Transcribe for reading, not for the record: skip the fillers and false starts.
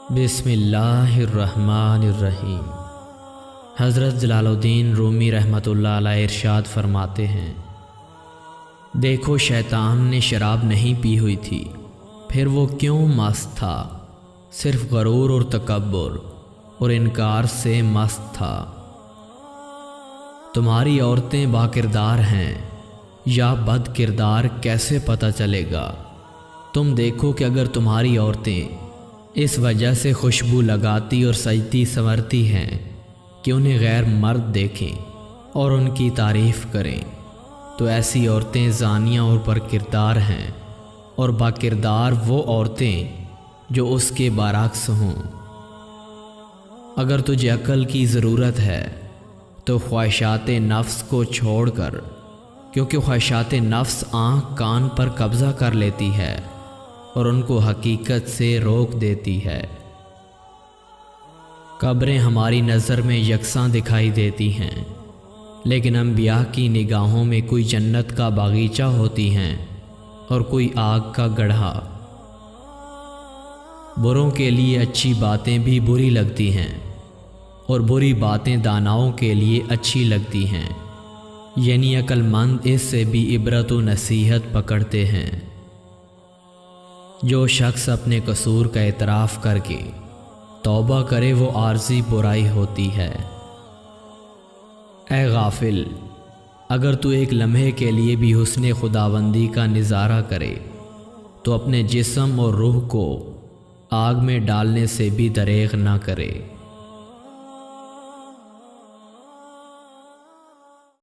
بسم اللہ الرحمن الرحیم۔ حضرت جلال الدین رومی رحمۃ اللہ علیہ ارشاد فرماتے ہیں، دیکھو شیطان نے شراب نہیں پی ہوئی تھی، پھر وہ کیوں مست تھا؟ صرف غرور اور تکبر اور انکار سے مست تھا۔ تمہاری عورتیں با کردار ہیں یا بد کردار کیسے پتہ چلے گا؟ تم دیکھو کہ اگر تمہاری عورتیں اس وجہ سے خوشبو لگاتی اور سجتی سنورتی ہیں کہ انہیں غیر مرد دیکھیں اور ان کی تعریف کریں، تو ایسی عورتیں زانیہ اور پر کردار ہیں، اور با کردار وہ عورتیں جو اس کے برعکس ہوں۔ اگر تجھے عقل کی ضرورت ہے تو خواہشات نفس کو چھوڑ کر، کیونکہ خواہشات نفس آنکھ کان پر قبضہ کر لیتی ہے اور ان کو حقیقت سے روک دیتی ہے۔ قبریں ہماری نظر میں یکساں دکھائی دیتی ہیں، لیکن انبیاء کی نگاہوں میں کوئی جنت کا باغیچہ ہوتی ہیں اور کوئی آگ کا گڑھا۔ بروں کے لیے اچھی باتیں بھی بری لگتی ہیں اور بری باتیں داناؤں کے لیے اچھی لگتی ہیں، یعنی عقل مند اس سے بھی عبرت و نصیحت پکڑتے ہیں۔ جو شخص اپنے قصور کا اعتراف کر کے توبہ کرے وہ عارضی برائی ہوتی ہے۔ اے غافل، اگر تو ایک لمحے کے لیے بھی حسن خداوندی کا نظارہ کرے تو اپنے جسم اور روح کو آگ میں ڈالنے سے بھی دریغ نہ کرے۔